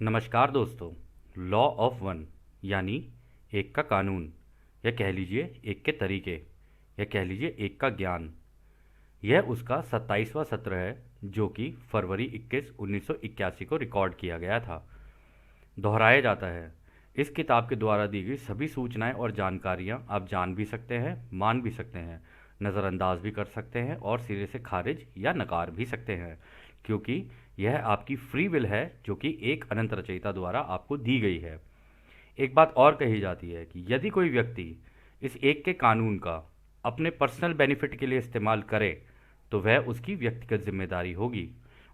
नमस्कार दोस्तों। Law of one यानी एक का कानून, या कह लीजिए एक के तरीके, या कह लीजिए एक का ज्ञान, यह उसका 27वां सत्र है जो कि फरवरी 21 1981 को रिकॉर्ड किया गया था। दोहराया जाता है, इस किताब के द्वारा दी गई सभी सूचनाएं और जानकारियां आप जान भी सकते हैं, मान भी सकते हैं, नज़रअंदाज भी कर सकते हैं और सिरे से खारिज या नकार भी सकते हैं, क्योंकि यह आपकी फ्री विल है जो कि एक अनंत रचयिता द्वारा आपको दी गई है। एक बात और कही जाती है कि यदि कोई व्यक्ति इस एक के कानून का अपने पर्सनल बेनिफिट के लिए इस्तेमाल करे तो वह उसकी व्यक्तिगत जिम्मेदारी होगी।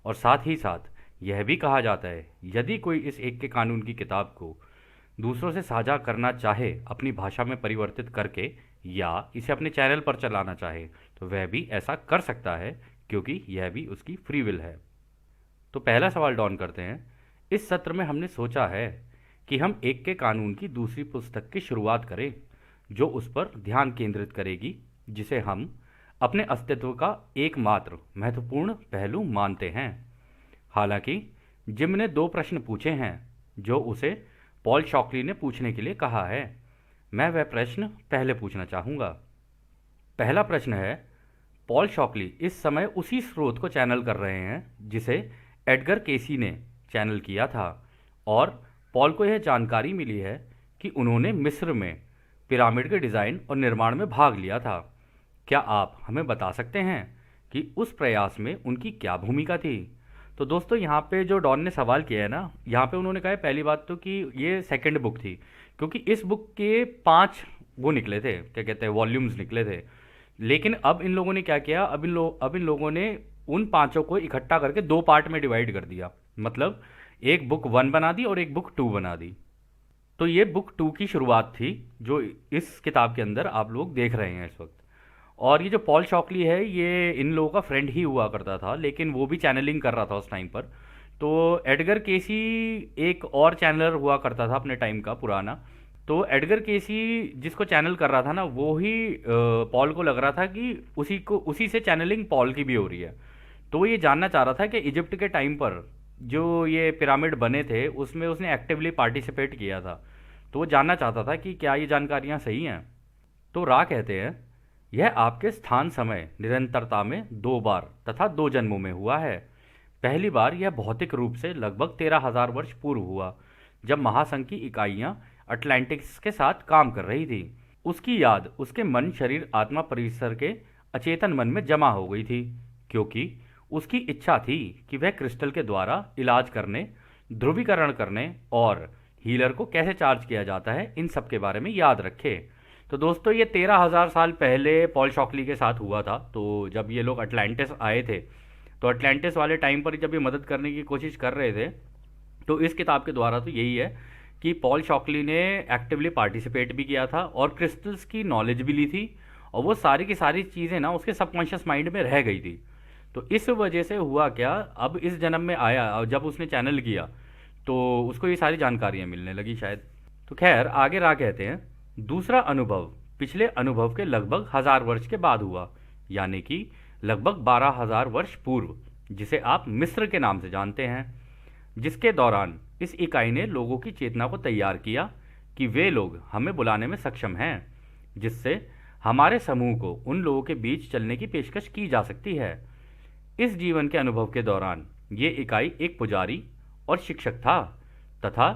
और साथ ही साथ यह भी कहा जाता है, यदि कोई इस एक के कानून की किताब को दूसरों से साझा करना चाहे अपनी भाषा में परिवर्तित करके, या इसे अपने चैनल पर चलाना चाहे, तो वह भी ऐसा कर सकता है, क्योंकि यह भी उसकी फ्री विल है। तो पहला सवाल डॉन करते हैं। इस सत्र में हमने सोचा है कि हम एक के कानून की दूसरी पुस्तक की शुरुआत करें, जो उस पर ध्यान केंद्रित करेगी, जिसे हम अपने अस्तित्व का एकमात्र महत्वपूर्ण पहलू मानते हैं। हालांकि जिम ने 2 प्रश्न पूछे हैं जो उसे पॉल शॉकली ने पूछने के लिए कहा है। मैं वह प्रश्न पहले पूछना चाहूँगा। पहला प्रश्न है, पॉल शॉकली इस समय उसी स्रोत को चैनल कर रहे हैं जिसे एडगर केसी ने चैनल किया था, और पॉल को यह जानकारी मिली है कि उन्होंने मिस्र में पिरामिड के डिज़ाइन और निर्माण में भाग लिया था। क्या आप हमें बता सकते हैं कि उस प्रयास में उनकी क्या भूमिका थी? तो दोस्तों, यहाँ पे जो डॉन ने सवाल किया है ना, यहाँ पे उन्होंने कहा है पहली बात तो कि ये सेकंड बुक थी, क्योंकि इस बुक के 5 वो निकले थे, क्या कहते हैं, वॉल्यूम्स निकले थे। लेकिन अब इन लोगों ने क्या किया, अब इन लोगों ने उन पांचों को इकट्ठा करके 2 पार्ट में डिवाइड कर दिया। मतलब एक बुक 1 बना दी और एक बुक 2 बना दी। तो ये बुक 2 की शुरुआत थी जो इस किताब के अंदर आप लोग देख रहे हैं इस वक्त। और ये जो पॉल शॉकली है, ये इन लोगों का फ्रेंड ही हुआ करता था, लेकिन वो भी चैनलिंग कर रहा था उस टाइम पर। तो एडगर केसी एक और चैनलर हुआ करता था अपने टाइम का पुराना। तो एडगर केसी जिसको चैनल कर रहा था ना, वो ही पॉल को लग रहा था कि उसी से चैनलिंग पॉल की भी हो रही है। तो वो ये जानना चाह रहा था कि इजिप्ट के टाइम पर जो ये पिरामिड बने थे उसमें उसने एक्टिवली पार्टिसिपेट किया था। तो वो जानना चाहता था कि क्या ये जानकारियाँ सही हैं। तो रा कहते हैं, यह आपके स्थान समय निरंतरता में 2 बार तथा 2 जन्मों में हुआ है। पहली बार यह भौतिक रूप से लगभग 13,000 वर्ष पूर्व हुआ, जब महासंघ की इकाइयां अटलांटिक्स के साथ काम कर रही थी। उसकी याद उसके मन, शरीर, आत्मा परिसर के अचेतन मन में जमा हो गई थी, क्योंकि उसकी इच्छा थी कि वह क्रिस्टल के द्वारा इलाज करने, ध्रुवीकरण करने और हीलर को कैसे चार्ज किया जाता है, इन सब के बारे में याद रखे। तो दोस्तों, ये 13,000 साल पहले पॉल शॉकली के साथ हुआ था। तो जब ये लोग अटलांटिस आए थे, तो अटलांटिस वाले टाइम पर जब ये मदद करने की कोशिश कर रहे थे, तो इस किताब के द्वारा तो यही है कि पॉल शॉकली ने एक्टिवली पार्टिसिपेट भी किया था और क्रिस्टल्स की नॉलेज भी ली थी, और वो सारी की सारी चीज़ें ना उसके सबकॉन्शियस माइंड में रह गई थी। तो इस वजह से हुआ क्या, अब इस जन्म में आया और जब उसने चैनल किया तो उसको ये सारी जानकारियाँ मिलने लगी शायद। तो खैर, आगे रा कहते हैं, दूसरा अनुभव पिछले अनुभव के लगभग 1000 वर्ष के बाद हुआ, यानी कि लगभग 12,000 वर्ष पूर्व, जिसे आप मिस्र के नाम से जानते हैं, जिसके दौरान इस इकाई ने लोगों की चेतना को तैयार किया कि वे लोग हमें बुलाने में सक्षम हैं, जिससे हमारे समूह को उन लोगों के बीच चलने की पेशकश की जा सकती है। इस जीवन के अनुभव के दौरान ये इकाई एक पुजारी और शिक्षक था, तथा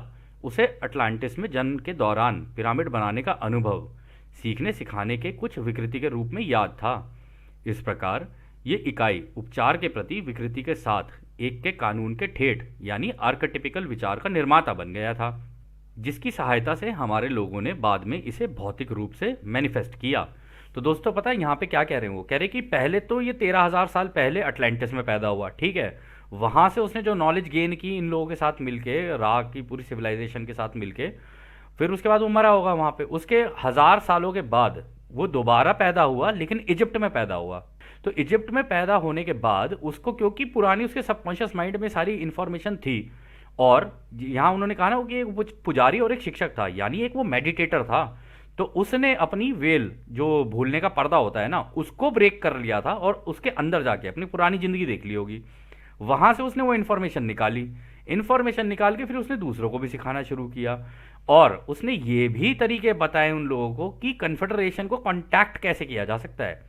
उसे अटलांटिस में जन्म के दौरान पिरामिड बनाने का अनुभव सीखने सिखाने के कुछ विकृति के रूप में याद था। इस प्रकार ये इकाई उपचार के प्रति विकृति के साथ एक के कानून के ठेठ यानी आर्केटिपिकल विचार का निर्माता बन गया था, जिसकी सहायता से हमारे लोगों ने बाद में इसे भौतिक रूप से मैनिफेस्ट किया। तो दोस्तों, पता है यहाँ पे क्या कह रहे हैं? वो कह रहे हैं कि पहले तो ये 13,000 साल पहले अटलांटिस में पैदा हुआ, ठीक है। वहां से उसने जो नॉलेज गेन की इन लोगों के साथ मिलके, रा की पूरी सिविलाइजेशन के साथ मिलके, फिर उसके बाद वो मरा होगा वहां पे। उसके 1000 सालों के बाद वो दोबारा पैदा हुआ, लेकिन इजिप्ट में पैदा हुआ। तो इजिप्ट में पैदा होने के बाद उसको, क्योंकि पुरानी उसके सबकॉन्शियस माइंड में सारी इंफॉर्मेशन थी, और यहाँ उन्होंने कहा ना कि एक पुजारी और एक शिक्षक था, यानी एक वो मेडिटेटर था। तो उसने अपनी वेल, जो भूलने का पर्दा होता है ना, उसको ब्रेक कर लिया था और उसके अंदर जाके अपनी पुरानी जिंदगी देख ली होगी। वहां से उसने वो इन्फॉर्मेशन निकाली। इन्फॉर्मेशन निकाल के फिर उसने दूसरों को भी सिखाना शुरू किया। और उसने ये भी तरीके बताए उन लोगों को कि कन्फेडरेशन को कांटेक्ट कैसे किया जा सकता है।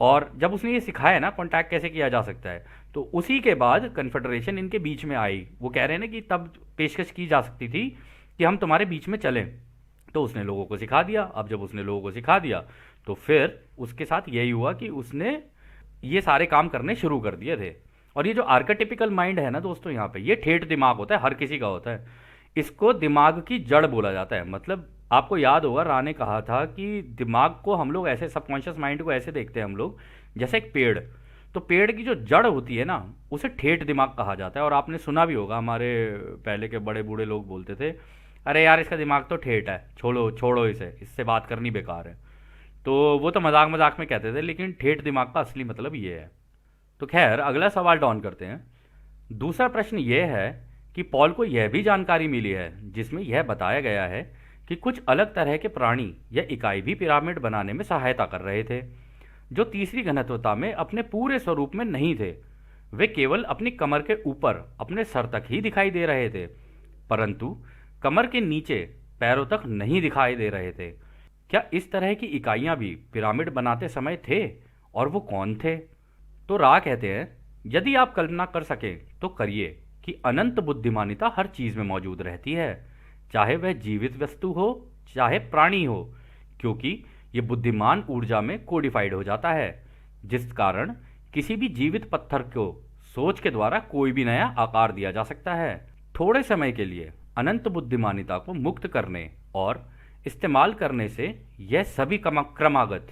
और जब उसने ये सिखाया ना कांटेक्ट कैसे किया जा सकता है, तो उसी के बाद कन्फेडरेशन इनके बीच में आई। वो कह रहे हैं ना कि तब पेशकश की जा सकती थी कि हम तुम्हारे बीच में चलें, तो उसने लोगों को सिखा दिया। अब जब उसने लोगों को सिखा दिया तो फिर उसके साथ यही हुआ कि उसने ये सारे काम करने शुरू कर दिए थे। और ये जो आर्केटिपिकल माइंड है ना दोस्तों, यहाँ पे ये ठेठ दिमाग होता है, हर किसी का होता है। इसको दिमाग की जड़ बोला जाता है। मतलब आपको याद होगा रा ने कहा था कि दिमाग को हम लोग ऐसे, सबकॉन्शियस माइंड को ऐसे देखते हैं हम लोग जैसे एक पेड़। तो पेड़ की जो जड़ होती है ना, उसे ठेठ दिमाग कहा जाता है। और आपने सुना भी होगा, हमारे पहले के बड़े बूढ़े लोग बोलते थे, अरे यार इसका दिमाग तो ठेठ है, छोड़ो छोड़ो इसे, इससे बात करनी बेकार है। तो वो तो मजाक मजाक में कहते थे, लेकिन ठेठ दिमाग का असली मतलब ये है। तो खैर अगला सवाल डॉन करते हैं। दूसरा प्रश्न ये है कि पॉल को यह भी जानकारी मिली है जिसमें यह बताया गया है कि कुछ अलग तरह के प्राणी या इकाई भी पिरामिड बनाने में सहायता कर रहे थे, जो तीसरी घनत्वता में अपने पूरे स्वरूप में नहीं थे। वे केवल अपनी कमर के ऊपर अपने सर तक ही दिखाई दे रहे थे, परंतु कमर के नीचे पैरों तक नहीं दिखाई दे रहे थे। क्या इस तरह की इकाइयां भी पिरामिड बनाते समय थे, और वो कौन थे? तो रा कहते हैं, यदि आप कल्पना कर सकें तो करिए कि अनंत बुद्धिमानिता हर चीज में मौजूद रहती है, चाहे वह जीवित वस्तु हो चाहे प्राणी हो, क्योंकि ये बुद्धिमान ऊर्जा में कोडिफाइड हो जाता है, जिस कारण किसी भी जीवित पत्थर को सोच के द्वारा कोई भी नया आकार दिया जा सकता है। थोड़े समय के लिए अनंत बुद्धिमानिता को मुक्त करने और इस्तेमाल करने से यह सभी क्रमागत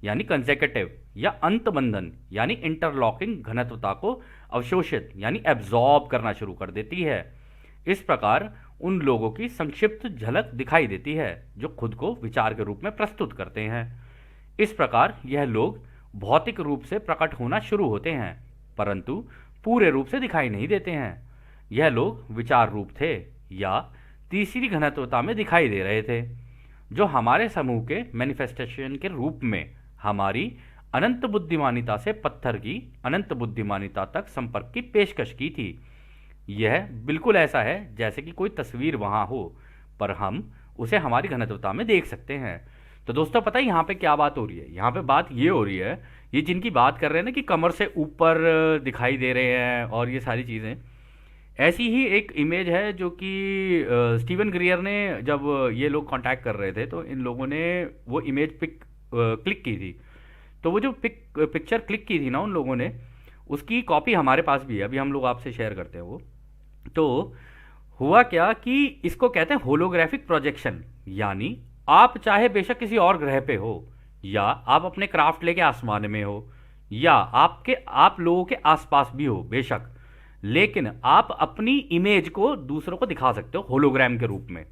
यानी कंसेक्यूटिव या अंत बंधन यानी इंटरलॉकिंग घनत्वता को अवशोषित यानी एब्जॉर्ब करना शुरू कर देती है। इस प्रकार उन लोगों की संक्षिप्त झलक दिखाई देती है जो खुद को विचार के रूप में प्रस्तुत करते हैं। इस प्रकार यह लोग भौतिक रूप से प्रकट होना शुरू होते हैं, परंतु पूरे रूप से दिखाई नहीं देते हैं। यह लोग विचार रूप थे या तीसरी घनत्वता में दिखाई दे रहे थे, जो हमारे समूह के मैनिफेस्टेशन के रूप में हमारी अनंत बुद्धिमानिता से पत्थर की अनंत बुद्धिमानिता तक संपर्क की पेशकश की थी। यह बिल्कुल ऐसा है जैसे कि कोई तस्वीर वहां हो, पर हम उसे हमारी घनत्वता में देख सकते हैं। तो दोस्तों पता है यहाँ पे क्या बात हो रही है? यहाँ पे बात ये हो रही है, ये जिनकी बात कर रहे हैं ना कि कमर से ऊपर दिखाई दे रहे हैं और ये सारी चीज़ें, ऐसी ही एक इमेज है जो कि स्टीवन ग्रियर ने जब ये लोग कांटेक्ट कर रहे थे तो इन लोगों ने वो इमेज क्लिक की थी। तो वो जो पिक्चर क्लिक की थी ना उन लोगों ने, उसकी कॉपी हमारे पास भी है, अभी हम लोग आपसे शेयर करते हैं वो। तो हुआ क्या कि इसको कहते हैं होलोग्राफिक प्रोजेक्शन, यानी आप चाहे बेशक किसी और ग्रह पे हो, या आप अपने क्राफ्ट लेके आसमान में हो, या आप लोगों के आसपास भी हो बेशक, लेकिन आप अपनी इमेज को दूसरों को दिखा सकते हो होलोग्राम के रूप में।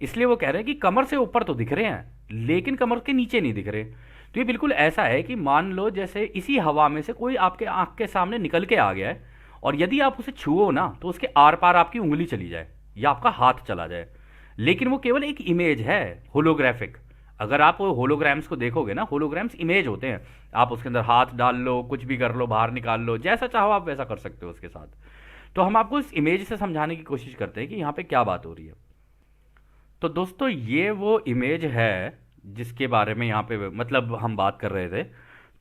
इसलिए वो कह रहे हैं कि कमर से ऊपर तो दिख रहे हैं लेकिन कमर के नीचे नहीं दिख रहे। तो ये बिल्कुल ऐसा है कि मान लो जैसे इसी हवा में से कोई आपके आंख के सामने निकल के आ गया है, और यदि आप उसे छुओ ना तो उसके आर पार आपकी उंगली चली जाए या आपका हाथ चला जाए, लेकिन वो केवल एक इमेज है होलोग्राफिक। अगर आप होलोग्राम्स को देखोगे ना, होलोग्राम्स इमेज होते हैं, आप उसके अंदर हाथ डाल लो, कुछ भी कर लो, बाहर निकाल लो, जैसा चाहो आप वैसा कर सकते हो उसके साथ। तो हम आपको इस इमेज से समझाने की कोशिश करते हैं कि यहाँ पे क्या बात हो रही है। तो दोस्तों ये वो इमेज है जिसके बारे में यहाँ पे मतलब हम बात कर रहे थे।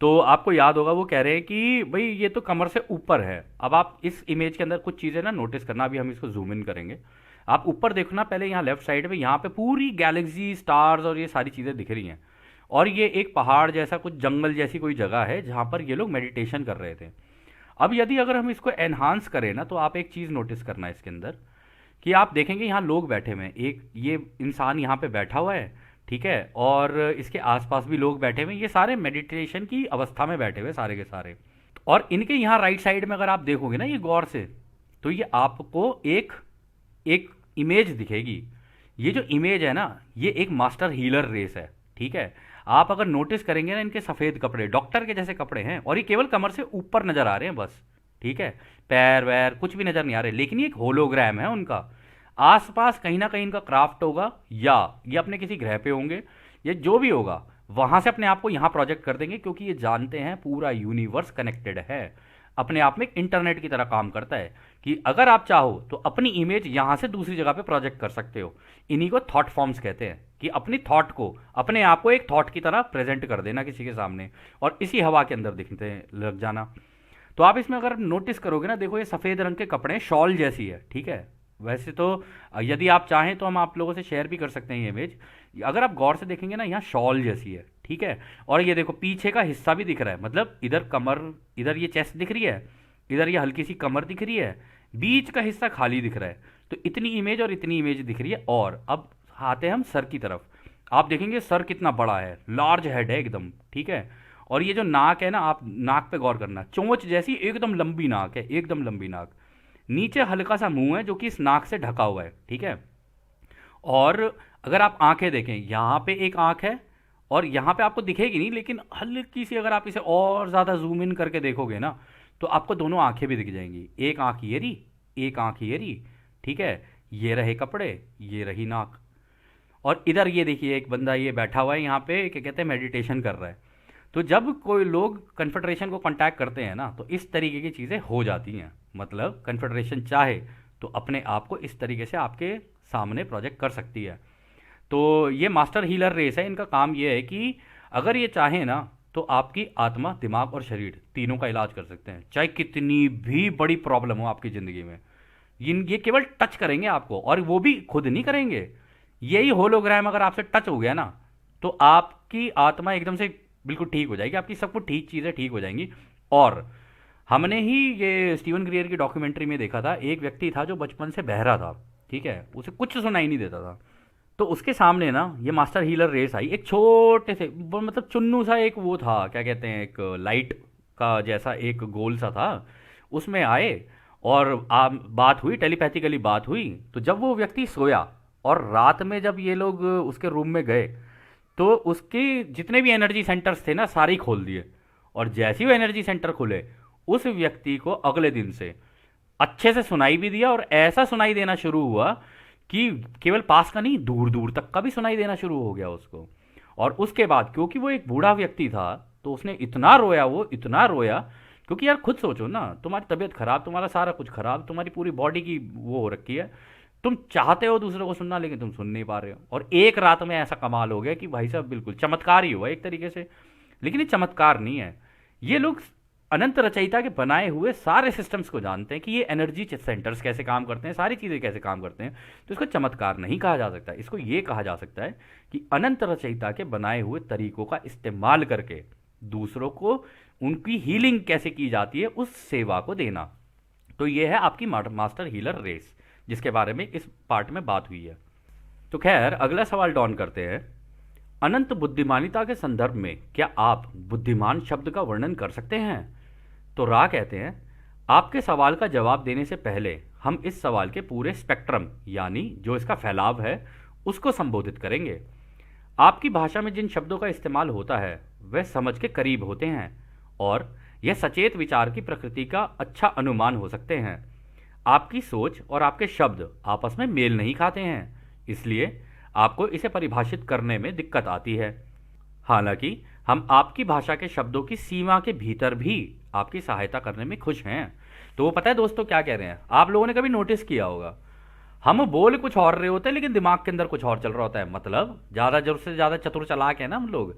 तो आपको याद होगा वो कह रहे हैं कि भाई ये तो कमर से ऊपर है। अब आप इस इमेज के अंदर कुछ चीज़ें ना नोटिस करना, अभी हम इसको जूम इन करेंगे। आप ऊपर देखना पहले, यहाँ लेफ्ट साइड में यहाँ पे पूरी गैलेक्सी, स्टार्स और ये सारी चीज़ें दिख रही हैं, और ये एक पहाड़ जैसा कुछ जंगल जैसी कोई जगह है जहाँ पर ये लोग मेडिटेशन कर रहे थे। अब यदि अगर हम इसको एनहांस करें ना, तो आप एक चीज़ नोटिस करना है इसके अंदर कि आप देखेंगे यहाँ लोग बैठे हुए हैं, एक ये इंसान यहाँ पे बैठा हुआ है, ठीक है, और इसके आसपास भी लोग बैठे हुए हैं। ये सारे मेडिटेशन की अवस्था में बैठे हुए सारे के सारे। और इनके यहाँ राइट साइड में अगर आप देखोगे ना ये गौर से, तो ये आपको एक एक इमेज दिखेगी। ये जो इमेज है ना, ये एक मास्टर हीलर रेस है, ठीक है। आप अगर नोटिस करेंगे ना, इनके सफ़ेद कपड़े डॉक्टर के जैसे कपड़े हैं, और ये केवल कमर से ऊपर नज़र आ रहे हैं बस, ठीक है। पैर वैर कुछ भी नज़र नहीं आ रहे, लेकिन ये एक होलोग्राम है उनका। आसपास कहीं ना कहीं इनका क्राफ्ट होगा, या ये अपने किसी ग्रह पे होंगे, या जो भी होगा वहाँ से अपने आप को यहाँ प्रोजेक्ट कर देंगे, क्योंकि ये जानते हैं पूरा यूनिवर्स कनेक्टेड है, अपने आप में एक इंटरनेट की तरह काम करता है। कि अगर आप चाहो तो अपनी इमेज यहां से दूसरी जगह पे प्रोजेक्ट कर सकते हो। इन्हीं को थॉट फॉर्म्स कहते हैं, कि अपनी थॉट को, अपने आप को एक थॉट की तरह प्रेजेंट कर देना किसी के सामने, और इसी हवा के अंदर दिखते लग जाना। तो आप इसमें अगर नोटिस करोगे ना, देखो ये सफ़ेद रंग के कपड़े, शॉल जैसी है, ठीक है। वैसे तो यदि आप चाहें तो हम आप लोगों से शेयर भी कर सकते हैं ये इमेज। अगर आप गौर से देखेंगे ना, यहाँ शॉल जैसी है, ठीक है। और ये देखो पीछे का हिस्सा भी दिख रहा है, मतलब इधर कमर, इधर ये चेस्ट दिख रही है, इधर ये हल्की सी कमर दिख रही है, बीच का हिस्सा खाली दिख रहा है। तो इतनी इमेज और इतनी इमेज दिख रही है। और अब आते हैं हम सर की तरफ। आप देखेंगे सर कितना बड़ा है, लार्ज हेड है एकदम, ठीक है। और ये जो नाक है ना, आप नाक पे गौर करना, चोंच जैसी एकदम लंबी नाक है, एकदम लंबी नाक। नीचे हल्का सा मुंह है जो कि इस नाक से ढका हुआ है, ठीक है। और अगर आप आंखें देखें, यहाँ पे एक आंख है, और यहाँ पे आपको दिखेगी नहीं, लेकिन हल्की सी अगर आप इसे और ज़्यादा जूम इन करके देखोगे ना, तो आपको दोनों आंखें भी दिख जाएंगी। एक आंख ये रही, एक आंख ये रही, ठीक है। ये रहे कपड़े, ये रही नाक। और इधर ये देखिए एक बंदा ये बैठा हुआ है यहाँ पे, क्या कहते हैं, मेडिटेशन कर रहा है। तो जब कोई लोग कन्फेडरेशन को कांटेक्ट करते हैं ना, तो इस तरीके की चीज़ें हो जाती हैं। मतलब कन्फेडरेशन चाहे तो अपने आप को इस तरीके से आपके सामने प्रोजेक्ट कर सकती है। तो ये मास्टर हीलर रेस है, इनका काम ये है कि अगर ये चाहें ना, तो आपकी आत्मा, दिमाग और शरीर तीनों का इलाज कर सकते हैं, चाहे कितनी भी बड़ी प्रॉब्लम हो आपकी ज़िंदगी में। ये केवल टच करेंगे आपको, और वो भी खुद नहीं करेंगे। यही होलोग्राम अगर आपसे टच हो गया ना, तो आपकी आत्मा एकदम से बिल्कुल ठीक हो जाएगी, आपकी सब कुछ ठीक चीज़ें ठीक हो जाएंगी। और हमने ही ये स्टीवन ग्रियर की डॉक्यूमेंट्री में देखा था, एक व्यक्ति था जो बचपन से बहरा था, ठीक है, उसे कुछ सुनाई नहीं देता था। तो उसके सामने ना ये मास्टर हीलर रेस आई, एक छोटे से मतलब चुन्नू सा एक वो था, क्या कहते हैं, एक लाइट का जैसा एक गोल सा था, उसमें आए। और बात हुई, टेलीपैथिकली बात हुई। तो जब वो व्यक्ति सोया, और रात में जब ये लोग उसके रूम में गए, तो उसके जितने भी एनर्जी सेंटर्स थे ना, सारे ही खोल दिए। और जैसे ही वो एनर्जी सेंटर खुले, उस व्यक्ति को अगले दिन से अच्छे से सुनाई भी दिया, और ऐसा सुनाई देना शुरू हुआ कि केवल पास का नहीं, दूर दूर तक का भी सुनाई देना शुरू हो गया उसको। और उसके बाद, क्योंकि वो एक बूढ़ा व्यक्ति था, तो उसने इतना रोया, वो इतना रोया, क्योंकि यार खुद सोचो ना, तुम्हारी तबीयत खराब, तुम्हारा सारा कुछ खराब, तुम्हारी पूरी बॉडी की वो हो रखी है, तुम चाहते हो दूसरों को सुनना, लेकिन तुम सुन नहीं पा रहे हो। और एक रात में ऐसा कमाल हो गया कि भाई साहब बिल्कुल चमत्कार ही हुआ एक तरीके से। लेकिन ये चमत्कार नहीं है, ये लोग अनंत रचयिता के बनाए हुए सारे सिस्टम्स को जानते हैं कि ये एनर्जी सेंटर्स कैसे काम करते हैं, सारी चीज़ें कैसे काम करते हैं। तो इसको चमत्कार नहीं कहा जा सकता, इसको ये कहा जा सकता है कि अनंत रचयिता के बनाए हुए तरीकों का इस्तेमाल करके दूसरों को उनकी हीलिंग कैसे की जाती है, उस सेवा को देना। तो ये है आपकी मास्टर हीलर रेस, जिसके बारे में इस पार्ट में बात हुई है। तो खैर अगला सवाल डॉन करते हैं। अनंत बुद्धिमानिता के संदर्भ में क्या आप बुद्धिमान शब्द का वर्णन कर सकते हैं? तो रा कहते हैं, आपके सवाल का जवाब देने से पहले हम इस सवाल के पूरे स्पेक्ट्रम, यानी जो इसका फैलाव है, उसको संबोधित करेंगे। आपकी भाषा में जिन शब्दों का इस्तेमाल होता है वह समझ के करीब होते हैं, और यह सचेत विचार की प्रकृति का अच्छा अनुमान हो सकते हैं। आपकी सोच और आपके शब्द आपस में मेल नहीं खाते हैं, इसलिए आपको इसे परिभाषित करने में दिक्कत आती है। हालांकि हम आपकी भाषा के शब्दों की सीमा के भीतर भी आपकी सहायता करने में खुश हैं। तो वो पता है दोस्तों क्या कह रहे हैं, आप लोगों ने कभी नोटिस किया होगा, हम बोल कुछ और रहे होते हैं लेकिन दिमाग के अंदर कुछ और चल रहा होता है। मतलब ज़्यादा जरूर से ज़्यादा चतुर चालाक है ना हम लोग,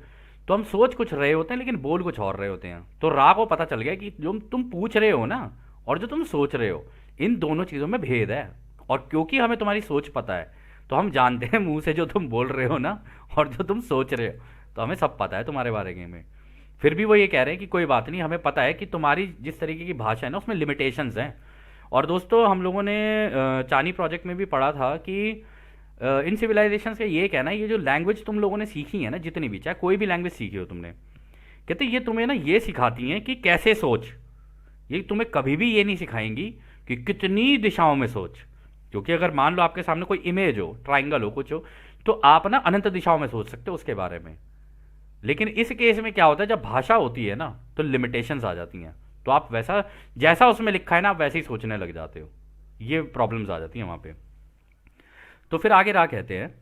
तो हम सोच कुछ रहे होते हैं लेकिन बोल कुछ और रहे होते हैं। तो रा को पता चल गया कि जो तुम पूछ रहे हो ना, और जो तुम सोच रहे हो, इन दोनों चीज़ों में भेद है। और क्योंकि हमें तुम्हारी सोच पता है, तो हम जानते हैं मुंह से जो तुम बोल रहे हो ना, और जो तुम सोच रहे हो, तो हमें सब पता है तुम्हारे बारे में। फिर भी वो ये कह रहे हैं कि कोई बात नहीं, हमें पता है कि तुम्हारी जिस तरीके की भाषा है ना, उसमें लिमिटेशंस हैं। और दोस्तों हम लोगों ने चानी प्रोजेक्ट में भी पढ़ा था कि इन सिविलाइजेशंस का ये कहना है, ये जो लैंग्वेज तुम लोगों ने सीखी है ना, जितनी भी, चाहे कोई भी लैंग्वेज सीखी हो तुमने, कहते ये तुम्हें ना ये सिखाती हैं कि कैसे सोच। ये तुम्हें कभी भी ये नहीं सिखाएंगी कि कितनी दिशाओं में सोच। क्योंकि अगर मान लो आपके सामने कोई इमेज हो, ट्राइंगल हो, कुछ हो, तो आप ना अनंत दिशाओं में सोच सकते हो उसके बारे में। लेकिन इस केस में क्या होता है, जब भाषा होती है ना, तो लिमिटेशंस आ जाती हैं। तो आप वैसा जैसा उसमें लिखा है ना, आप वैसे ही सोचने लग जाते हो। ये प्रॉब्लम्स आ जाती हैं वहाँ पे। तो फिर आगे रा कहते हैं,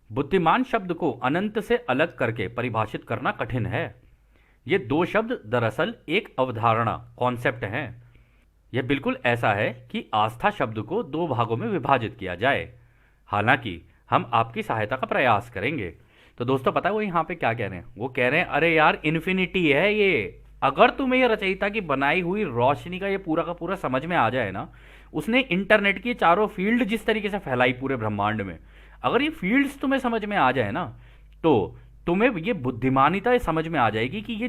बुद्धिमान शब्द को अनंत से अलग करके परिभाषित करना कठिन है। ये दो शब्द दरअसल एक अवधारणा, कॉन्सेप्ट हैं। यह बिल्कुल ऐसा है कि आस्था शब्द को दो भागों में विभाजित किया जाए। हालांकि हम आपकी सहायता का प्रयास करेंगे। तो दोस्तों पता है वो यहाँ पे क्या कह रहे हैं? वो कह रहे हैं अरे यार इन्फिनिटी है ये। अगर तुम्हें ये रचयिता की बनाई हुई रोशनी का ये पूरा का पूरा समझ में आ जाए ना, उसने इंटरनेट की चारों फील्ड जिस तरीके से फैलाई पूरे ब्रह्मांड में, अगर ये फील्ड्स तुम्हें समझ में आ जाए ना, तो तुम्हें ये बुद्धिमानिता ये समझ में आ जाएगी कि ये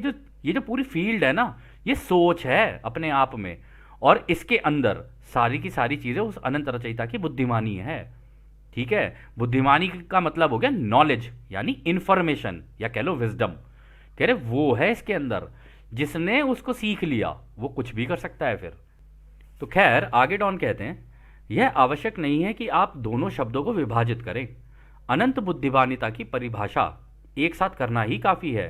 जो पूरी फील्ड है ना, ये सोच है अपने आप में, और इसके अंदर सारी की सारी चीजें उस अनंत रचयिता की बुद्धिमानी है। ठीक है? बुद्धिमानी का मतलब हो गया नॉलेज, यानी इंफॉर्मेशन, या कह लो विजडम। कह रहे वो है इसके अंदर, जिसने उसको सीख लिया वो कुछ भी कर सकता है फिर। तो खैर आगे डॉन कहते हैं, यह आवश्यक नहीं है कि आप दोनों शब्दों को विभाजित करें। अनंत बुद्धिमानिता की परिभाषा एक साथ करना ही काफी है।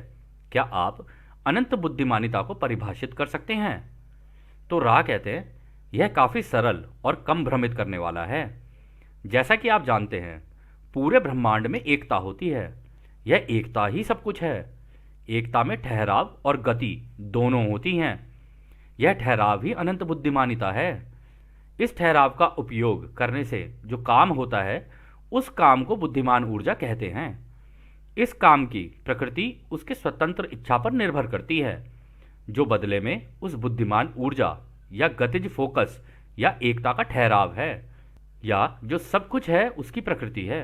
क्या आप अनंत बुद्धिमानिता को परिभाषित कर सकते हैं? तो रा कहते हैं, यह काफी सरल और कम भ्रमित करने वाला है। जैसा कि आप जानते हैं, पूरे ब्रह्मांड में एकता होती है। यह एकता ही सब कुछ है। एकता में ठहराव और गति दोनों होती हैं। यह ठहराव ही अनंत बुद्धिमानिता है। इस ठहराव का उपयोग करने से जो काम होता है, उस काम को बुद्धिमान ऊर्जा कहते हैं। इस काम की प्रकृति उसके स्वतंत्र इच्छा पर निर्भर करती है, जो बदले में उस बुद्धिमान ऊर्जा या गतिज फोकस या एकता का ठहराव है, या जो सब कुछ है उसकी प्रकृति है।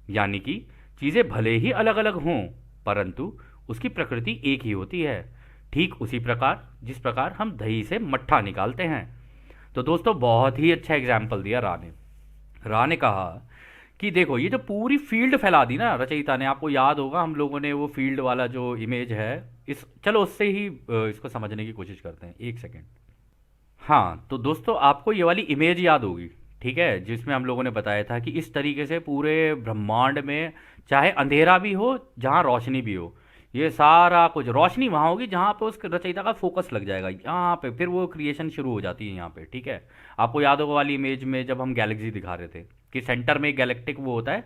यानी कि चीजें भले ही अलग अलग हों, परंतु उसकी प्रकृति एक ही होती है। ठीक उसी प्रकार जिस प्रकार हम दही से मट्ठा निकालते हैं। तो दोस्तों बहुत ही अच्छा एग्जाम्पल दिया रा ने कहा कि देखो ये जो पूरी फील्ड फैला दी ना रचयिता ने, आपको याद होगा हम लोगों ने वो फील्ड वाला जो इमेज है, इस चलो उससे ही इसको समझने की कोशिश करते हैं। एक सेकेंड। हाँ तो दोस्तों आपको ये वाली इमेज याद होगी, ठीक है, जिसमें हम लोगों ने बताया था कि इस तरीके से पूरे ब्रह्मांड में चाहे अंधेरा भी हो जहाँ रोशनी भी हो, ये सारा कुछ रोशनी वहाँ होगी जहाँ पे उस रचयिता का फोकस लग जाएगा, यहाँ पे फिर वो क्रिएशन शुरू हो जाती है यहाँ पे। ठीक है? आपको याद होगा वाली इमेज में जब हम गैलेक्सी दिखा रहे थे कि सेंटर में गैलेक्टिक वो होता है,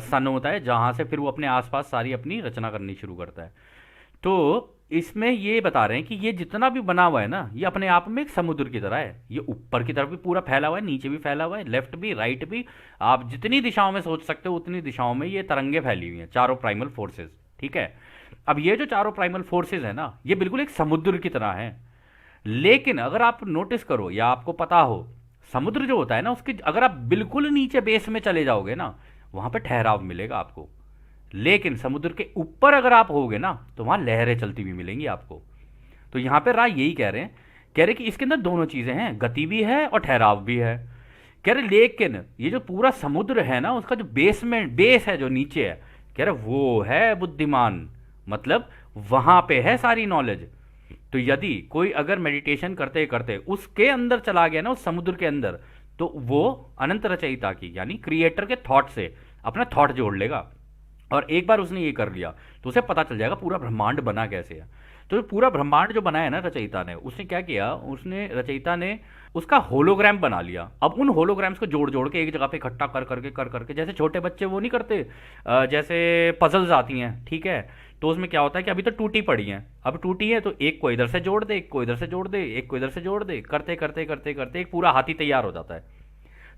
सन होता है, जहाँ से फिर वो अपने आसपास सारी अपनी रचना करनी शुरू करता है। तो इसमें ये बता रहे हैं कि ये जितना भी बना हुआ है ना, ये अपने आप में एक समुद्र की तरह है। ये ऊपर की तरफ भी पूरा फैला हुआ है, नीचे भी फैला हुआ है, लेफ्ट भी राइट भी, आप जितनी दिशाओं में सोच सकते हो उतनी दिशाओं में ये तरंगे फैली हुई हैं, चारों प्राइमल फोर्सेस। ठीक है? अब ये जो चारों प्राइमल फोर्सेस है ना, ये बिल्कुल एक समुद्र की तरह है। लेकिन अगर आप नोटिस करो या आपको पता हो, समुद्र जो होता है ना, उसके अगर आप बिल्कुल नीचे बेस में चले जाओगे ना, वहां पे ठहराव मिलेगा आपको। लेकिन समुद्र के ऊपर अगर आप होगे ना, तो वहां लहरें चलती हुई मिलेंगी आपको। तो यहां पे राय यही कह रहे कि इसके अंदर दोनों चीजें हैं, गति भी है और ठहराव भी है। कह रहे लेकिन ये जो पूरा समुद्र है ना, उसका जो बेस है जो नीचे है, कह रहे वो है बुद्धिमान, मतलब वहां पे है सारी नॉलेज। तो यदि कोई अगर मेडिटेशन करते करते उसके अंदर चला गया ना, उस समुद्र के अंदर, तो वो अनंत रचयिता की यानी क्रिएटर के थॉट से अपना थॉट जोड़ लेगा। और एक बार उसने ये कर लिया तो उसे पता चल जाएगा पूरा ब्रह्मांड बना कैसे है। तो पूरा ब्रह्मांड जो बनाया ना रचयिता ने, उसने क्या किया, उसने रचयिता ने उसका होलोग्राम बना लिया। अब उन होलोग्राम्स को जोड़ जोड़ के एक जगह पे इकट्ठा कर करके जैसे छोटे बच्चे वो नहीं करते, जैसे पजल्स आती हैं, ठीक है, तो उसमें क्या होता है कि अभी तो टूटी पड़ी हैं, अब टूटी है तो एक को इधर से जोड़ दे, एक को इधर से जोड़ दे, एक को इधर से जोड़ दे, करते करते करते करते एक पूरा हाथी तैयार हो जाता है।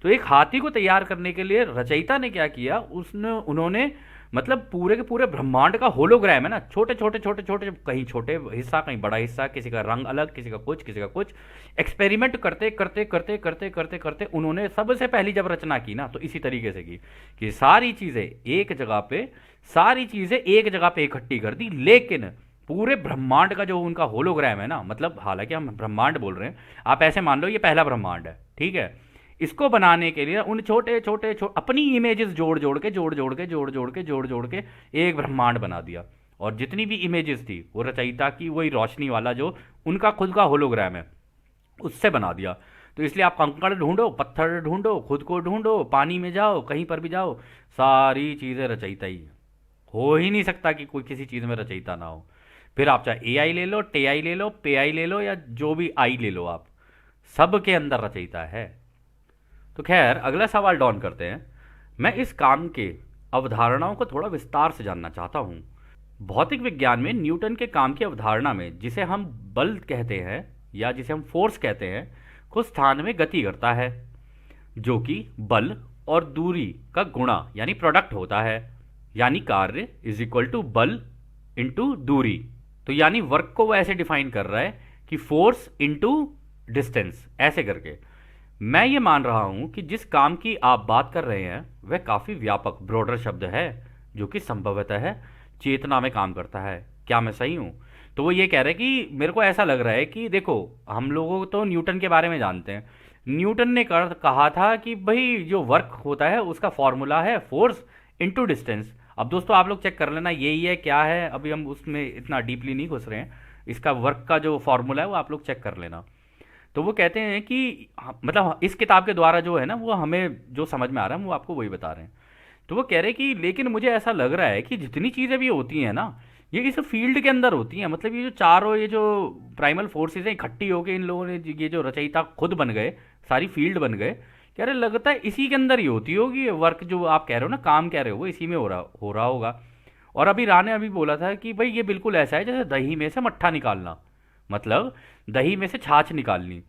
तो एक हाथी को तैयार करने के लिए रचयिता ने क्या किया, उन्होंने मतलब पूरे के पूरे ब्रह्मांड का होलोग्राम है ना, छोटे छोटे छोटे छोटे, कहीं छोटे हिस्सा कहीं बड़ा हिस्सा, किसी का रंग अलग, किसी का कुछ, किसी का कुछ, एक्सपेरिमेंट करते करते करते करते करते करते उन्होंने सबसे पहली जब रचना की ना, तो इसी तरीके से की कि सारी चीजें एक जगह पे, सारी चीजें एक जगह पे इकट्ठी कर दी। लेकिन पूरे ब्रह्मांड का जो उनका होलोग्राम है ना, मतलब हालांकि हम ब्रह्मांड बोल रहे हैं, आप ऐसे मान लो ये पहला ब्रह्मांड है, ठीक है, इसको बनाने के लिए उन छोटे छोटे अपनी इमेजेस जोड़ जोड़ के जोड़ जोड़ के जोड़ जोड़ के जोड़ जोड़ के एक ब्रह्मांड बना दिया। और जितनी भी इमेजेस थी वो रचयिता की वही रोशनी वाला जो उनका खुद का होलोग्राम है उससे बना दिया। तो इसलिए आप कंकड़ ढूंढो, पत्थर ढूंढो, खुद को ढूंढो, पानी में जाओ, कहीं पर भी जाओ, सारी चीजें रचयिता ही है। हो ही नहीं सकता कि कोई किसी चीज में रचयिता ना हो। फिर आप चाहे AI ले लो, TI ले लो, PI ले लो, या जो भी आई ले लो, आप सब के अंदर रचयिता है। तो खैर अगला सवाल डॉन करते हैं। मैं इस काम के अवधारणाओं को थोड़ा विस्तार से जानना चाहता हूं। भौतिक विज्ञान में न्यूटन के काम की अवधारणा में जिसे हम बल कहते हैं या जिसे हम फोर्स कहते हैं, को स्थान में गति करता है, जो कि बल और दूरी का गुणा यानी प्रोडक्ट होता है। यानी कार्य इज इक्वल टू बल इंटू दूरी। तो यानी वर्क को वो ऐसे डिफाइन कर रहा है कि फोर्स इंटू डिस्टेंस, ऐसे करके। मैं ये मान रहा हूं कि जिस काम की आप बात कर रहे हैं वह काफी व्यापक ब्रॉडर शब्द है, जो कि संभवतः है चेतना में काम करता है। क्या मैं सही हूं? तो वो ये कह रहे हैं कि मेरे को ऐसा लग रहा है कि देखो, हम लोगों तो न्यूटन के बारे में जानते हैं। न्यूटन ने कहा था कि भाई जो वर्क होता है उसका फॉर्मूला है फोर्स इंटू डिस्टेंस। अब दोस्तों आप लोग चेक कर लेना यही है क्या है, अभी हम उसमें इतना डीपली नहीं घुस रहे हैं। इसका वर्क का जो फॉर्मूला है वो आप लोग चेक कर लेना। तो वो कहते हैं कि मतलब इस किताब के द्वारा जो है ना, वो हमें जो समझ में आ रहा है वो आपको वही बता रहे हैं। तो वो कह रहे हैं कि लेकिन मुझे ऐसा लग रहा है कि जितनी चीज़ें भी होती हैं ना, ये इस फील्ड के अंदर होती हैं। मतलब ये जो चारों ये जो प्राइमल फोर्सेस हैं इकट्ठी होके इन लोगों ने ये जो रचयिता खुद बन गए, सारी फील्ड बन गए। कह रहे लगता है इसी के अंदर ही होती होगी ये वर्क जो आप कह रहे हो ना, काम कह रहे हो, वो इसी में हो रहा होगा। और अभी राने अभी बोला था कि भाई ये बिल्कुल ऐसा है जैसे दही में से मट्ठा निकालना, मतलब दही में से छाछ निकालनी।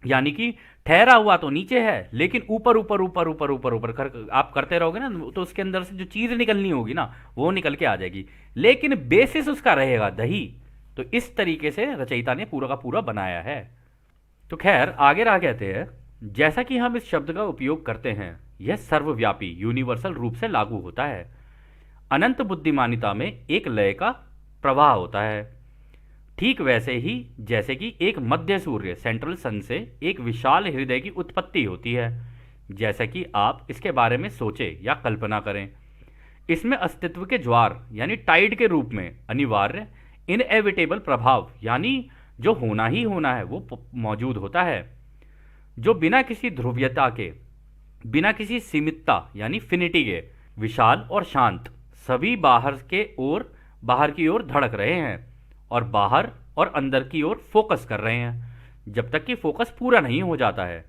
यानी कि ठहरा हुआ तो नीचे है, लेकिन ऊपर ऊपर ऊपर ऊपर ऊपर ऊपर आप करते रहोगे ना, तो उसके अंदर से जो चीज़ निकलनी होगी ना वो निकल के आ जाएगी, लेकिन बेसिस उसका रहेगा दही। तो इस तरीके से रचयिता ने पूरा का पूरा बनाया है। तो खैर आगे रहा कहते हैं, जैसा कि हम इस शब्द का उपयोग करते हैं यह सर्वव्यापी यूनिवर्सल रूप से लागू होता है। अनंत बुद्धिमानिता में एक लय का प्रवाह होता है, ठीक वैसे ही जैसे कि एक मध्य सूर्य सेंट्रल सन से एक विशाल हृदय की उत्पत्ति होती है। जैसा कि आप इसके बारे में सोचें या कल्पना करें, इसमें अस्तित्व के ज्वार यानी टाइड के रूप में अनिवार्य इनएविटेबल प्रभाव यानी जो होना ही होना है वो मौजूद होता है, जो बिना किसी ध्रुवीयता के, बिना किसी सीमितता यानी फिनिटी के, विशाल और शांत, सभी बाहर की ओर धड़क रहे हैं और बाहर और अंदर की ओर फोकस कर रहे हैं जब तक कि फोकस पूरा नहीं हो जाता है।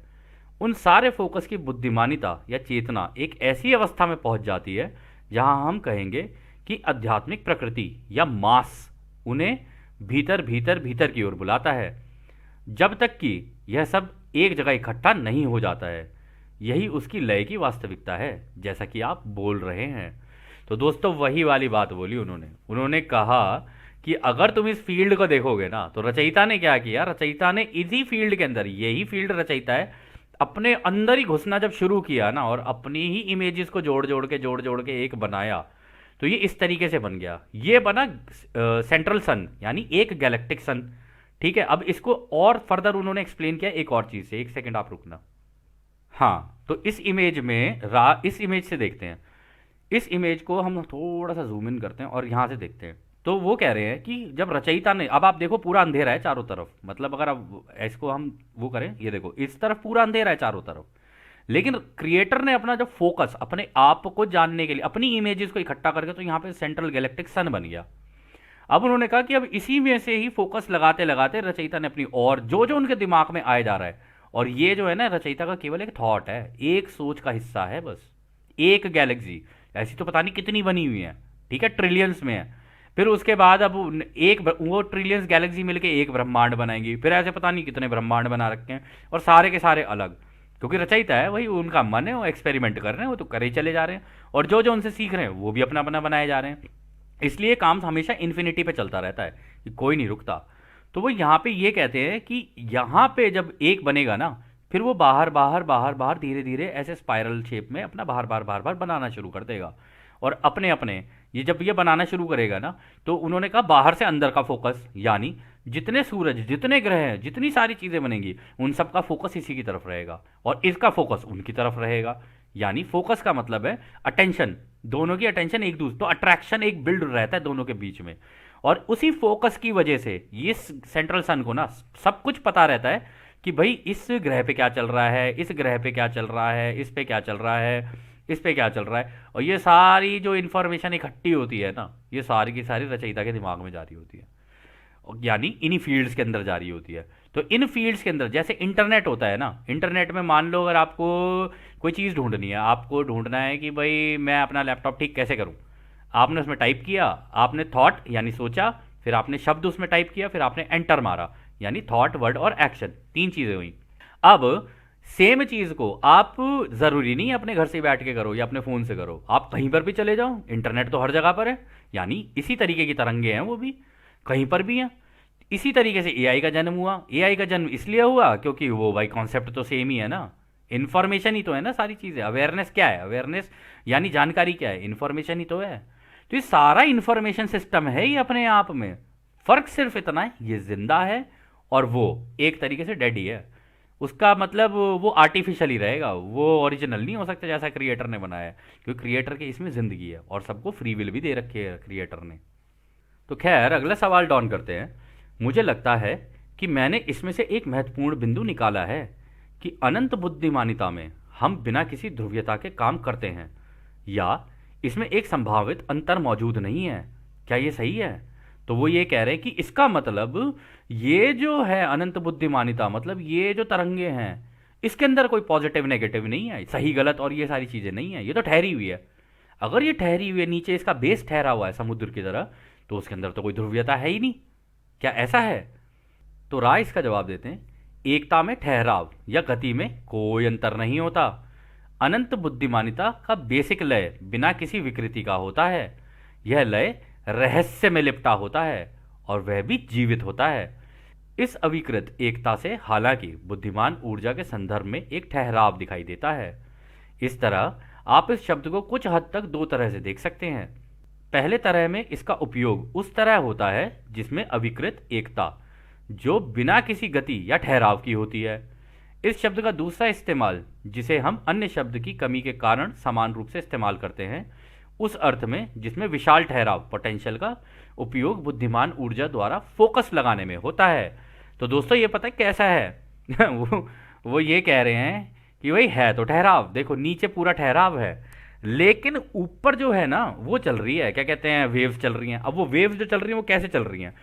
उन सारे फोकस की बुद्धिमानिता या चेतना एक ऐसी अवस्था में पहुंच जाती है जहां हम कहेंगे कि आध्यात्मिक प्रकृति या मास उन्हें भीतर भीतर भीतर की ओर बुलाता है, जब तक कि यह सब एक जगह इकट्ठा नहीं हो जाता है। यही उसकी लय की वास्तविकता है, जैसा कि आप बोल रहे हैं। तो दोस्तों वही वाली बात बोली उन्होंने कहा कि अगर तुम इस फील्ड को देखोगे ना, तो रचयिता ने क्या किया, रचयिता ने इसी फील्ड के अंदर, यही फील्ड रचयिता है, अपने अंदर ही घुसना जब शुरू किया ना और अपनी ही इमेजेस को जोड़ जोड़ के एक बनाया, तो ये इस तरीके से बन गया। ये बना सेंट्रल सन यानी एक गैलेक्टिक सन। ठीक है, अब इसको और फर्दर उन्होंने एक्सप्लेन किया एक और चीज से। एक सेकेंड आप रुकना। हाँ, तो इस इमेज से देखते हैं। इस इमेज को हम थोड़ा सा जूम इन करते हैं और यहां से देखते हैं। तो वो कह रहे हैं कि जब रचयिता ने, अब आप देखो पूरा अंधेरा है चारों तरफ, मतलब अगर आप इसको हम वो करें, ये देखो इस तरफ पूरा अंधेरा है चारों तरफ, लेकिन क्रिएटर ने अपना जब फोकस अपने आप को जानने के लिए अपनी इमेजेस को इकट्ठा करके, तो यहाँ पे सेंट्रल गैलेक्टिक सन बन गया। अब उन्होंने कहा कि अब इसी में से ही फोकस लगाते लगाते रचयिता ने अपनी और जो जो उनके दिमाग में आए जा रहा है, और ये जो है ना रचयिता का केवल एक थॉट है, एक सोच का हिस्सा है बस। एक गैलेक्सी ऐसी तो पता नहीं कितनी बनी हुई है, ठीक है, ट्रिलियंस में है। फिर उसके बाद अब वो ट्रिलियंस गैलेक्सी मिलके एक ब्रह्मांड बनाएंगी, फिर ऐसे पता नहीं कितने ब्रह्मांड बना रखे हैं, और सारे के सारे अलग, क्योंकि रचयिता है वही, उनका मन है, वो एक्सपेरिमेंट कर रहे हैं, वो तो करे ही चले जा रहे हैं, और जो जो उनसे सीख रहे हैं वो भी अपना अपना बनाए जा रहे हैं। इसलिए काम हमेशा इन्फिनिटी पे चलता रहता है कि कोई नहीं रुकता। तो वो यहाँ पे ये कहते हैं कि यहाँ पे जब एक बनेगा ना, फिर वो बाहर बाहर बाहर बाहर धीरे धीरे ऐसे स्पाइरल शेप में अपना बाहर बाहर बाहर बाहर बनाना शुरू कर देगा। और अपने अपने ये जब ये बनाना शुरू करेगा ना, तो उन्होंने कहा बाहर से अंदर का फोकस, यानी जितने सूरज, जितने ग्रह हैं, जितनी सारी चीजें बनेंगी, उन सब का फोकस इसी की तरफ रहेगा और इसका फोकस उनकी तरफ रहेगा। यानी फोकस का मतलब है अटेंशन, दोनों की अटेंशन एक दूसरे, तो अट्रैक्शन एक बिल्ड रहता है दोनों के बीच में। और उसी फोकस की वजह से ये सेंट्रल सन को ना सब कुछ पता रहता है कि भाई इस ग्रह पे क्या चल रहा है, इस ग्रह पे क्या चल रहा है, इस पे क्या चल रहा है, इस पे क्या चल रहा है। और ये सारी जो इन्फॉर्मेशन इकट्ठी होती है ना, ये सारी की सारी रचयिता के दिमाग में जा रही होती है, यानी इन्हीं फील्ड्स के अंदर जा रही होती है। तो इन फील्ड्स के अंदर जैसे इंटरनेट होता है ना, इंटरनेट में मान लो अगर आपको कोई चीज़ ढूंढनी है, आपको ढूंढना है कि भाई मैं अपना लैपटॉप ठीक कैसे करूं, आपने उसमें टाइप किया, आपने थॉट यानी सोचा, फिर आपने शब्द उसमें टाइप किया, फिर आपने एंटर मारा, यानी थॉट, वर्ड और एक्शन, तीन चीज़ें हुई। अब सेम चीज को आप जरूरी नहीं है अपने घर से बैठ के करो या अपने फोन से करो, आप कहीं पर भी चले जाओ, इंटरनेट तो हर जगह पर है। यानी इसी तरीके की तरंगे हैं वो भी, कहीं पर भी हैं। इसी तरीके से एआई का जन्म हुआ। एआई का जन्म इसलिए हुआ क्योंकि वो भाई कॉन्सेप्ट तो सेम ही है ना, इन्फॉर्मेशन ही तो है ना सारी चीजें। अवेयरनेस क्या है? अवेयरनेस यानी जानकारी क्या है? इन्फॉर्मेशन ही तो है। तो ये सारा इन्फॉर्मेशन सिस्टम है ही अपने आप में। फर्क सिर्फ इतना है, ये जिंदा है और वो एक तरीके से डेड ही है। उसका मतलब वो आर्टिफिशियल ही रहेगा, वो ओरिजिनल नहीं हो सकता जैसा क्रिएटर ने बनाया है, क्योंकि क्रिएटर की इसमें जिंदगी है और सबको फ्री विल भी दे रखी है क्रिएटर ने। तो खैर अगला सवाल डॉन करते हैं। मुझे लगता है कि मैंने इसमें से एक महत्वपूर्ण बिंदु निकाला है कि अनंत बुद्धिमानिता में हम बिना किसी ध्रुवीयता के काम करते हैं, या इसमें एक संभावित अंतर मौजूद नहीं है। क्या ये सही है? तो वो ये कह रहे हैं कि इसका मतलब ये जो है अनंत बुद्धिमानिता, मतलब ये जो तरंगे हैं, इसके अंदर कोई पॉजिटिव नेगेटिव नहीं है, सही गलत और ये सारी चीजें नहीं है, ये तो ठहरी हुई है। अगर ये ठहरी हुई है, नीचे इसका बेस ठहरा हुआ है समुद्र की तरह, तो उसके अंदर तो कोई ध्रुवीयता है ही नहीं। क्या ऐसा है? तो राय इसका जवाब देते हैं, एकता में ठहराव या गति में कोई अंतर नहीं होता। अनंत बुद्धिमानिता का बेसिक लय बिना किसी विकृति का होता है। यह लय रहस्य में लिपटा होता है और वह भी जीवित होता है। इस अविकृत एकता से हालांकि बुद्धिमान ऊर्जा के संदर्भ में एक ठहराव दिखाई देता है। इस तरह आप इस शब्द को कुछ हद तक दो तरह से देख सकते हैं। पहले तरह में इसका उपयोग उस तरह होता है जिसमें अविकृत एकता जो बिना किसी गति या ठहराव की होती है। इस शब्द का दूसरा इस्तेमाल, जिसे हम अन्य शब्द की कमी के कारण समान रूप से इस्तेमाल करते हैं, उस अर्थ में जिसमें विशाल ठहराव पोटेंशियल का उपयोग बुद्धिमान ऊर्जा द्वारा फोकस लगाने में होता है। तो दोस्तों ये पता है कैसा है वो ये कह रहे हैं कि भाई है तो ठहराव, देखो नीचे पूरा ठहराव है, लेकिन ऊपर जो है ना वो चल रही है, क्या कहते हैं, वेव्स चल रही हैं। अब वो वेव्स जो चल रही हैं वो कैसे चल रही हैं?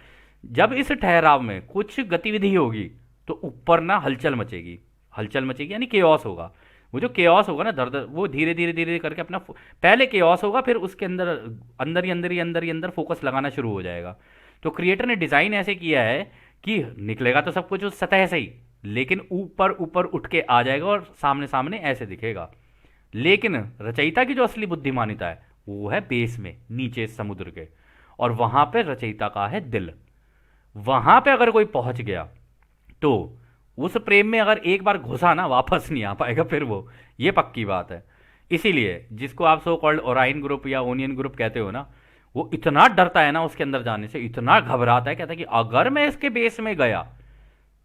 जब इस ठहराव में कुछ गतिविधि होगी तो ऊपर ना हलचल मचेगी। हलचल मचेगी यानी केओस होगा। वो जो केओस होगा ना, दर दर वो धीरे धीरे धीरे करके अपना पहले केओस होगा, फिर उसके अंदर अंदर ही अंदर ही अंदर ही अंदर फोकस लगाना शुरू हो जाएगा। तो क्रिएटर ने डिजाइन ऐसे किया है कि निकलेगा तो सब कुछ उस सतह से ही, लेकिन ऊपर ऊपर उठ के आ जाएगा और सामने सामने ऐसे दिखेगा। लेकिन रचयिता की जो असली बुद्धिमानिता है वो है बेस में, नीचे समुद्र के, और वहां पे रचयिता का है दिल। वहां पे अगर कोई पहुंच गया तो उस प्रेम में अगर एक बार घुसा ना, वापस नहीं आ पाएगा फिर वो, ये पक्की बात है। इसीलिए जिसको आप सो कॉल्ड ओराइन ग्रुप या ओनियन ग्रुप कहते हो ना, वो इतना डरता है ना उसके अंदर जाने से, इतना घबराता है, कहता है कि अगर मैं इसके बेस में गया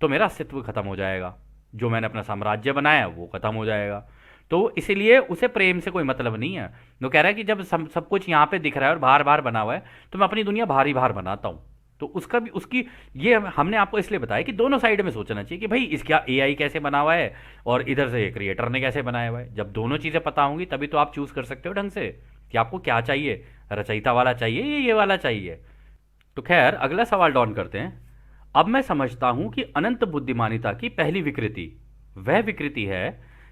तो मेरा अस्तित्व खत्म हो जाएगा, जो मैंने अपना साम्राज्य बनाया वो खत्म हो जाएगा। तो इसीलिए उसे प्रेम से कोई मतलब नहीं है। वो कह रहा है कि जब सब कुछ यहाँ पे दिख रहा है और बाहर बाहर बना हुआ है, तो मैं अपनी दुनिया बाहर ही बाहर बनाता हूँ। तो उसका भी उसकी ये हमने आपको इसलिए बताया कि दोनों साइड में सोचना चाहिए कि भाई इसका एआई कैसे बना हुआ है और इधर से क्रिएटर ने कैसे बनाया हुआ है। जब दोनों चीज़ें पता होंगी तभी तो आप चूज कर सकते हो ढंग से कि आपको क्या चाहिए, रचयिता वाला चाहिए या ये वाला चाहिए। तो खैर अगला सवाल डॉन करते हैं। अब मैं समझता हूं कि अनंत बुद्धिमानिता की पहली विकृति वह विकृति है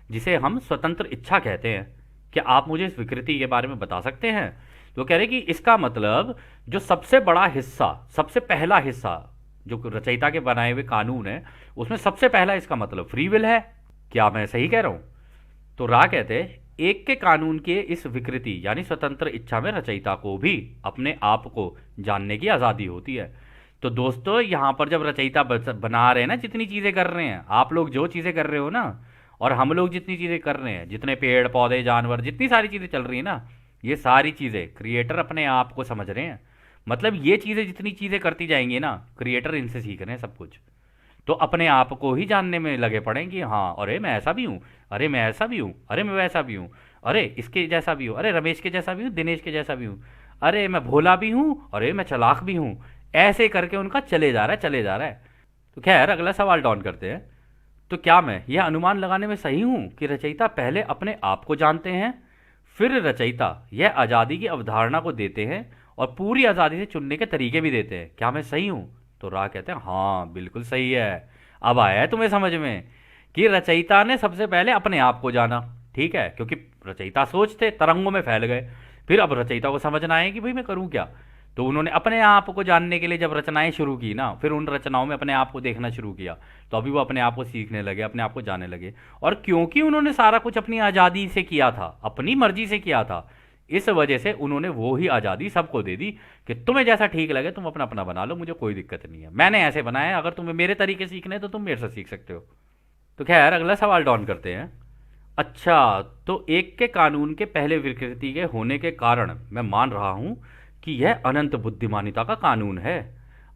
जिसे हम स्वतंत्र इच्छा कहते हैं। क्या आप मुझे इस विकृति के बारे में बता सकते हैं? तो कह रहे कि इसका मतलब जो सबसे बड़ा हिस्सा, सबसे पहला हिस्सा जो रचयिता के बनाए हुए कानून है, उसमें सबसे पहला इसका मतलब फ्री विल है। क्या मैं सही कह रहा हूं? तो रा कहते हैं एक के कानून के इस विकृति यानी स्वतंत्र इच्छा में रचयिता को भी अपने आप को जानने की आजादी होती है। तो दोस्तों यहां पर जब रचयिता बना रहे हैं ना, जितनी चीजें कर रहे हैं, आप लोग जो चीजें कर रहे हो ना, और हम लोग जितनी चीजें कर रहे हैं, जितने पेड़ पौधे जानवर जितनी सारी चीजें चल रही है ना, ये सारी चीजें क्रिएटर अपने आप को समझ रहे हैं। मतलब ये चीजें जितनी चीजें करती जाएंगी ना, क्रिएटर इनसे सीख रहे हैं सब कुछ। तो अपने आप को ही जानने में लगे पड़े कि हाँ अरे मैं ऐसा भी हूँ, अरे मैं ऐसा भी हूँ, अरे मैं वैसा भी हूँ, अरे इसके जैसा भी हूँ, अरे रमेश के जैसा भी हूँ, दिनेश के जैसा भी हूँ, अरे मैं भोला भी हूँ, अरे मैं चालाक भी हूँ। ऐसे करके उनका चले जा रहा है चले जा रहा है। तो खैर अगला सवाल डॉन करते हैं। तो क्या मैं यह अनुमान लगाने में सही हूं कि रचयिता पहले अपने आप को जानते हैं, फिर रचयिता यह आज़ादी की अवधारणा को देते हैं और पूरी आज़ादी से चुनने के तरीके भी देते हैं? क्या मैं सही हूं? तो रा कहते हैं हाँ बिल्कुल सही है। अब आया है तुम्हें समझ में कि रचयिता ने सबसे पहले अपने आप को जाना, ठीक है, क्योंकि रचयिता सोचते तरंगों में फैल गए, फिर अब रचयिता को समझना है कि भाई मैं करूं क्या। तो उन्होंने अपने आप को जानने के लिए जब रचनाएं शुरू की ना, फिर उन रचनाओं में अपने आप को देखना शुरू किया, तो अभी वो अपने आप को सीखने लगे, अपने आप को जानने लगे। और क्योंकि उन्होंने सारा कुछ अपनी आज़ादी से किया था, अपनी मर्जी से किया था, इस वजह से उन्होंने वो ही आज़ादी सबको दे दी कि तुम्हें जैसा ठीक लगे तुम अपना अपना बना लो, मुझे कोई दिक्कत नहीं है, मैंने ऐसे बनाया है, अगर तुम्हें मेरे तरीके सीखने हैं तो तुम मेरे से सीख सकते हो। तो खैर अगला सवाल डॉन करते हैं। अच्छा, तो एक के कानून के पहले विकृति के होने के कारण मैं मान रहा हूं कि यह अनंत बुद्धिमानिता का कानून है।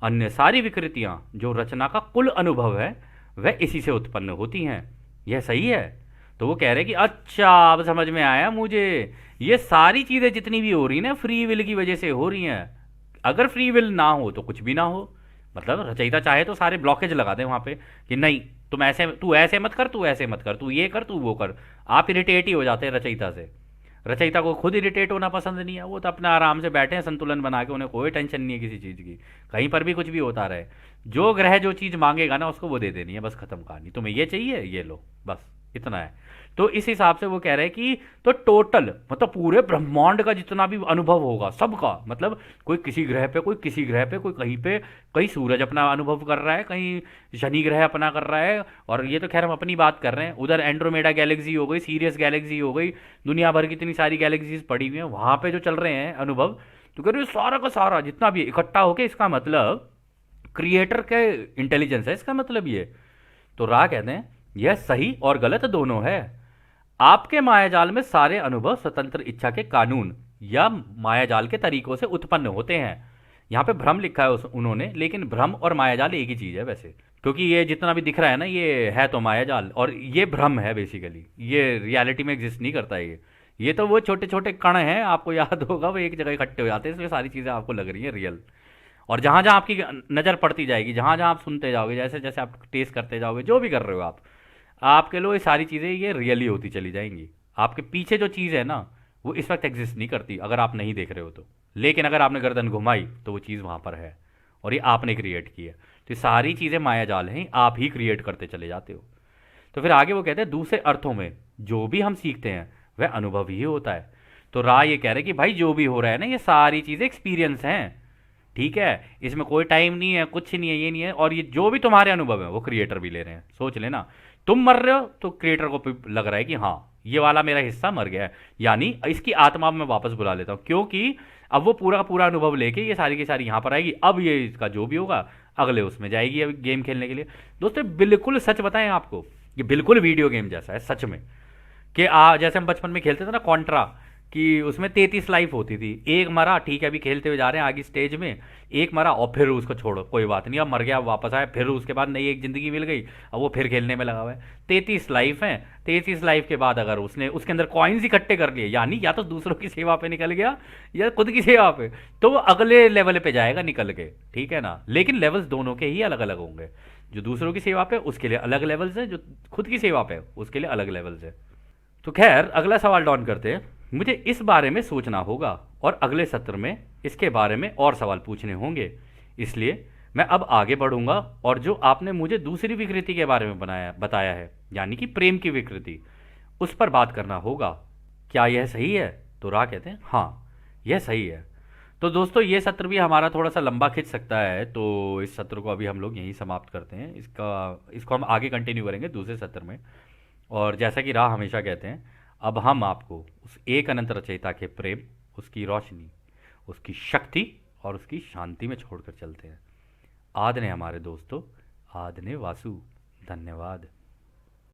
अन्य सारी विकृतियां जो रचना का कुल अनुभव है वह इसी से उत्पन्न होती हैं। यह सही है? तो वो कह रहे कि अच्छा, अब समझ में आया मुझे, ये सारी चीजें जितनी भी हो रही ना फ्री विल की वजह से हो रही हैं। अगर फ्री विल ना हो तो कुछ भी ना हो। मतलब रचयिता चाहे तो सारे ब्लॉकेज लगा दे वहां पे कि नहीं, तू ऐसे मत कर, तू ऐसे मत कर, तू ये कर, तू वो कर। आप इरिटेट ही हो जाते हैं रचयिता से। रचयिता को खुद इरिटेट होना पसंद नहीं है, वो तो अपना आराम से बैठे हैं संतुलन बना के, उन्हें कोई टेंशन नहीं है किसी चीज़ की, कहीं पर भी कुछ भी होता रहे। जो ग्रह जो चीज़ मांगेगा ना उसको वो दे देनी है, बस खत्म कहानी। तुम्हें ये चाहिए, ये लो, बस इतना है। तो इस हिसाब से वो कह रहे हैं कि तो टोटल मतलब पूरे ब्रह्मांड का जितना भी अनुभव होगा सबका, मतलब कोई किसी ग्रह पे, कोई किसी ग्रह पे, कोई कहीं पे, कहीं सूरज अपना अनुभव कर रहा है, कहीं शनि ग्रह अपना कर रहा है। और ये तो खैर हम अपनी बात कर रहे हैं, उधर एंड्रोमेडा गैलेक्सी हो गई, सीरियस गैलेक्सी हो गई, दुनिया भर की इतनी सारी गैलेक्सीज पड़ी हुई हैं, वहां पे जो चल रहे हैं अनुभव, तो कह रहे हैं सारा का सारा जितना भी इकट्ठा होके, इसका मतलब क्रिएटर के इंटेलिजेंस है, इसका मतलब ये। तो रा कहते हैं यह सही और गलत दोनों है। आपके मायाजाल में सारे अनुभव स्वतंत्र इच्छा के कानून या मायाजाल के तरीकों से उत्पन्न होते हैं। यहाँ पे भ्रम लिखा है उन्होंने, लेकिन भ्रम और मायाजाल एक ही चीज है वैसे, क्योंकि ये जितना भी दिख रहा है ना, ये है तो मायाजाल और ये भ्रम है बेसिकली, ये रियलिटी में एग्जिस्ट नहीं करता है। ये तो वो छोटे छोटे कण हैं, आपको याद होगा, वो एक जगह इकट्ठे हो जाते हैं, इसलिए सारी चीज़ें आपको लग रही हैं रियल। और जहाँ जहाँ आपकी नज़र पड़ती जाएगी, जहाँ जहाँ आप सुनते जाओगे, जैसे जैसे आप टेस्ट करते जाओगे, जो भी कर रहे हो आप, आपके लिए ये सारी चीज़ें ये रियली होती चली जाएंगी। आपके पीछे जो चीज़ है ना, वो इस वक्त एग्जिस्ट नहीं करती अगर आप नहीं देख रहे हो तो। लेकिन अगर आपने गर्दन घुमाई तो वो चीज़ वहाँ पर है और ये आपने क्रिएट की है। तो ये सारी चीज़ें मायाजाल हैं, आप ही क्रिएट करते चले जाते हो। तो फिर आगे वो कहते हैं दूसरे अर्थों में जो भी हम सीखते हैं वह अनुभव ही होता है। तो राय ये कह रहे हैं कि भाई जो भी हो रहा है ना, ये सारी चीज़ें एक्सपीरियंस हैं, ठीक है, इसमें कोई टाइम नहीं है, कुछ नहीं है, ये नहीं है। और ये जो भी तुम्हारे अनुभव है वो क्रिएटर भी ले रहे हैं। सोच लेना, तुम मर रहे हो तो क्रिएटर को लग रहा है कि हाँ, ये वाला मेरा हिस्सा मर गया है, यानी इसकी आत्मा में वापस बुला लेता हूँ, क्योंकि अब वो पूरा का पूरा अनुभव लेके ये सारी की सारी यहाँ पर आएगी। अब ये इसका जो भी होगा अगले उसमें जाएगी अब गेम खेलने के लिए। दोस्तों बिल्कुल सच बताएं आपको, ये बिल्कुल वीडियो गेम जैसा है सच में। कि जैसे हम बचपन में खेलते थे ना कॉन्ट्रा, कि उसमें 33 लाइफ होती थी, एक मरा, ठीक है, अभी खेलते हुए जा रहे हैं आगे स्टेज में, एक मरा और फिर उसको छोड़ो, कोई बात नहीं, अब मर गया, वापस आया, फिर उसके बाद नई एक जिंदगी मिल गई, अब वो फिर खेलने में लगा हुआ है। 33 लाइफ है, 33 लाइफ के बाद अगर उसने उसके अंदर कॉइन्स इकट्ठे कर लिए, यानी या तो दूसरों की सेवा पे निकल गया या खुद की सेवा पे, तो वो अगले लेवल पे जाएगा निकल के, ठीक है ना। लेकिन लेवल्स दोनों के ही अलग अलग होंगे, जो दूसरों की सेवा पे उसके लिए अलग लेवल्स है, जो खुद की सेवा पे उसके लिए अलग लेवल्स है। तो खैर अगला सवाल डॉन करते हैं। मुझे इस बारे में सोचना होगा और अगले सत्र में इसके बारे में और सवाल पूछने होंगे, इसलिए मैं अब आगे बढ़ूंगा और जो आपने मुझे दूसरी विकृति के बारे में बताया है, यानी कि प्रेम की विकृति, उस पर बात करना होगा। क्या यह सही है? तो रा कहते हैं हाँ, यह सही है। तो दोस्तों ये सत्र भी हमारा थोड़ा सा लंबा खिंच सकता है, तो इस सत्र को अभी हम लोग यहीं समाप्त करते हैं। इसको हम आगे कंटिन्यू करेंगे दूसरे सत्र में। और जैसा कि राह हमेशा कहते हैं, अब हम आपको उस एक अनंत रचयिता के प्रेम, उसकी रोशनी, उसकी शक्ति और उसकी शांति में छोड़कर चलते हैं। आदने हमारे दोस्तों, आदने वासु। धन्यवाद।